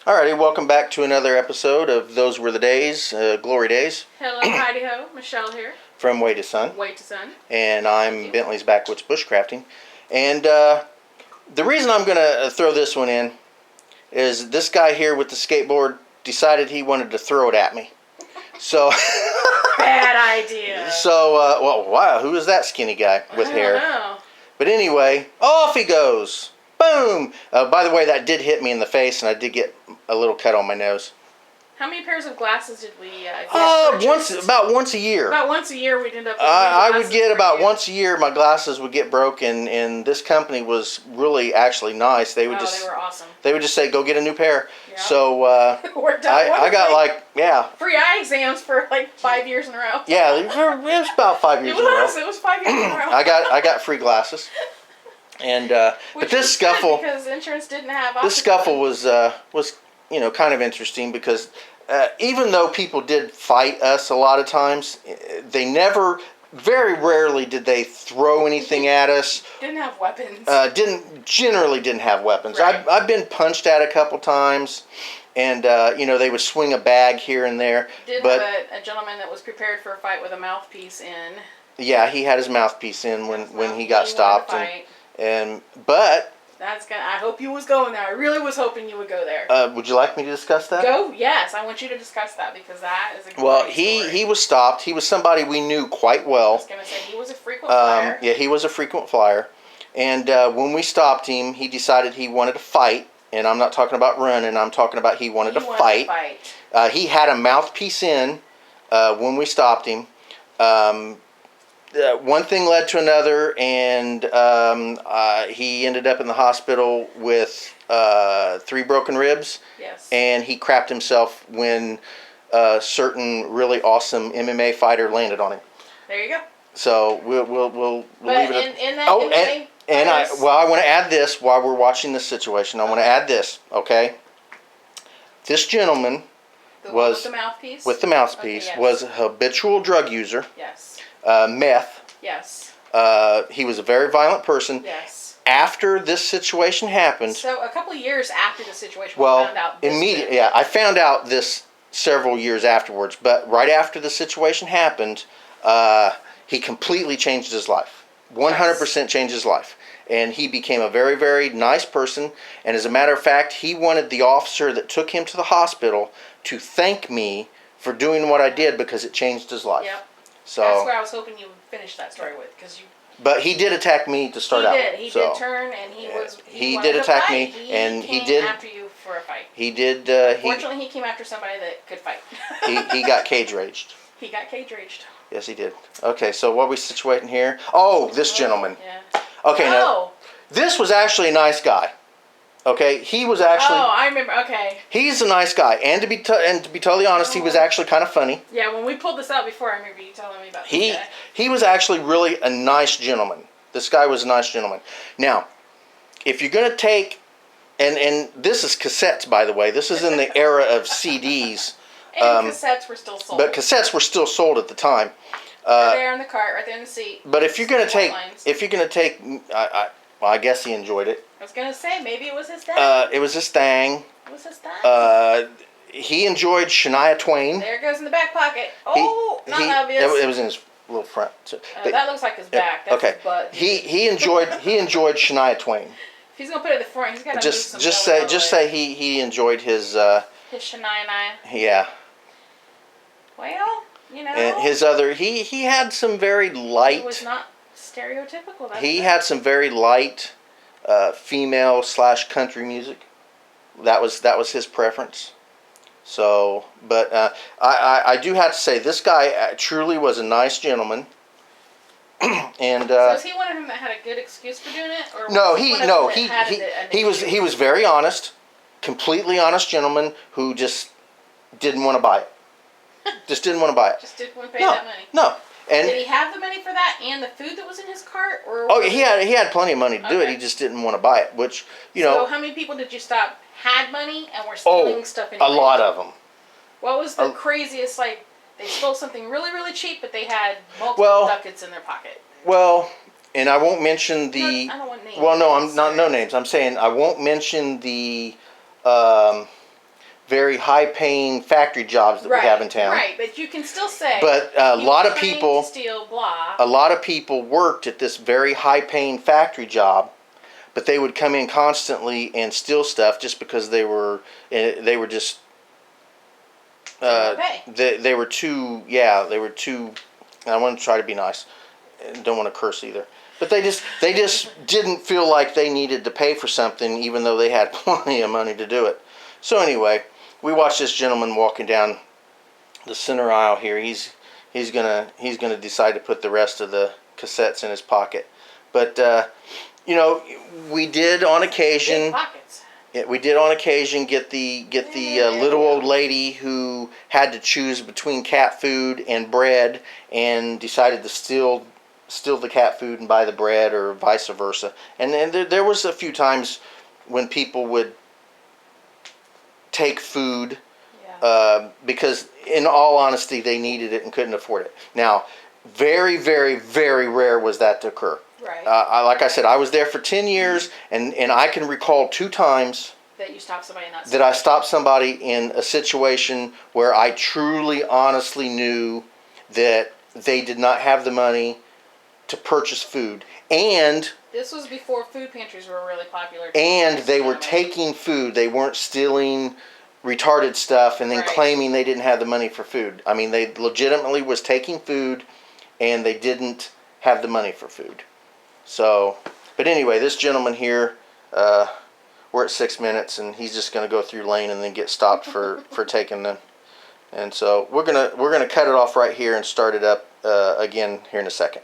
Alrighty, welcome back to another episode of Those Were the Days, Glory Days. Hello, Heidi Ho, Michelle here. From Way to Sun. Way to Sun. And I'm Bentley's Backwoods Bushcrafting. And the reason I'm going to throw this one in is this guy here with the skateboard decided he wanted to throw it at me. So... Bad idea. So, wow, who is that skinny guy with hair? I don't know. But anyway, off he goes. Boom! By the way, that did hit me in the face, and I did get a little cut on my nose. How many pairs of glasses did we get? About once a year. About once a year we'd end up with I would get about once a year, my glasses would get broken, and this company was really actually nice. They would they were awesome. They would just say, go get a new pair. Yeah. So we're done. I got free eye exams for like 5 years in a row. Yeah, it was about 5 years in a row. It was 5 years in a row. I got free glasses. And but this scuffle, because insurance didn't have this scuffle was kind of interesting because even though people did fight us a lot of times, they never, very rarely did they throw anything at us. Didn't have weapons. Generally didn't have weapons. Right. I've been punched at a couple times, and they would swing a bag here and there. Have a gentleman that was prepared for a fight with a mouthpiece in. Yeah, he had his mouthpiece in when he got stopped. But I hope you was going there. I really was hoping you would go there. Would you like me to discuss that? Go, yes. I want you to discuss that because that is a great story. He was stopped. He was somebody we knew quite well. I was going to say, he was a frequent flyer. Yeah, he was a frequent flyer. And when we stopped him, he decided he wanted to fight. And I'm not talking about running. I'm talking about he wanted to fight. He had a mouthpiece in when we stopped him. One thing led to another, and he ended up in the hospital with 3 broken ribs. Yes. And he crapped himself when a certain really awesome MMA fighter landed on him. There you go. So we'll leave it. I want to add this while we're watching this situation. I want to add this. Okay. This gentleman with the mouthpiece. Yes. Was a habitual drug user. Yes. Meth. Yes. He was a very violent person. Yes. After this situation happened. So a couple of years after the situation, we found out this. Immediately, yeah, I found out this several years afterwards. But right after the situation happened, he completely changed his life. 100% changed his life. And he became a very, very nice person. And as a matter of fact, he wanted the officer that took him to the hospital to thank me for doing what I did because it changed his life. Yep. So that's where I was hoping you would finish that story with, because you. But he did attack me to start out. He did turn, and he did attack me, and he came after you for a fight. He did. Fortunately, he came after somebody that could fight. he got cage raged. He got cage raged. Yes, he did. Okay, so what are we situating here? Oh, this gentleman. Yeah. Okay, now this was actually a nice guy. Okay, he was actually. Oh, I remember. Okay. He's a nice guy, and to be totally honest, he was actually kind of funny. Yeah, when we pulled this out before, I remember you telling me about this guy. He was actually really a nice gentleman. This guy was a nice gentleman. Now, if you're gonna take, and this is cassettes, by the way. This is in the era of CDs. And cassettes were still sold. But cassettes were still sold at the time. Right there in the cart, right there in the seat. But if you're gonna take, well, I guess he enjoyed it. I was going to say, maybe it was his thing. It was his thing. It was his thing. He enjoyed Shania Twain. There it goes in the back pocket. Oh, not obvious. It was in his little front. That looks like his back. That's his butt. He enjoyed Shania Twain. If he's going to put it in the front, he's got to just say he enjoyed his Shania. Yeah. Well, And his other he had some very light. It was not stereotypical. He had some very light female / country music. That was his preference. So, but I do have to say this guy truly was a nice gentleman. And so is he one of them that had a good excuse for doing it, or he was very honest, completely honest gentleman who just didn't want to buy it. Just didn't want to buy it. Just didn't want to pay that money. No. And did he have the money for that and the food that was in his cart? He had plenty of money to do it. He just didn't want to buy it, which, So how many people did you stop had money and were stealing stuff anyway? A lot of them. What was the craziest, they stole something really, really cheap, but they had multiple ducats in their pocket? Well, and I won't mention the... I don't want names. Well, no, no names. I'm saying I won't mention the very high-paying factory jobs that we have in town. Right, but you can still say. But a he lot was of trained people, to steal, blah. a lot of people worked at this very high-paying factory job, but they would come in constantly and steal stuff just because they were just they were too I want to try to be nice. Don't want to curse either. But they just didn't feel like they needed to pay for something, even though they had plenty of money to do it. So anyway, we watched this gentleman walking down the center aisle here. He's gonna decide to put the rest of the cassettes in his pocket. But you know, we did on occasion. Big pockets. Yeah, we did on occasion get the little old lady who had to choose between cat food and bread and decided to steal the cat food and buy the bread, or vice versa. And then there was a few times when people would take food because, in all honesty, they needed it and couldn't afford it. Now, very, very, very rare was that to occur. Right. Like I said, I was there for 10 years, and I can recall 2 times that you stopped somebody in that that I stopped somebody in a situation where I truly, honestly knew that they did not have the money to purchase food, and this was before food pantries were really popular. And they were taking food. They weren't stealing retarded stuff and then claiming they didn't have the money for food. I mean, they legitimately was taking food, and they didn't have the money for food. So, but anyway, this gentleman here, we're at 6 minutes, and he's just going to go through lane and then get stopped for taking them. And so we're gonna cut it off right here and start it up again here in a second.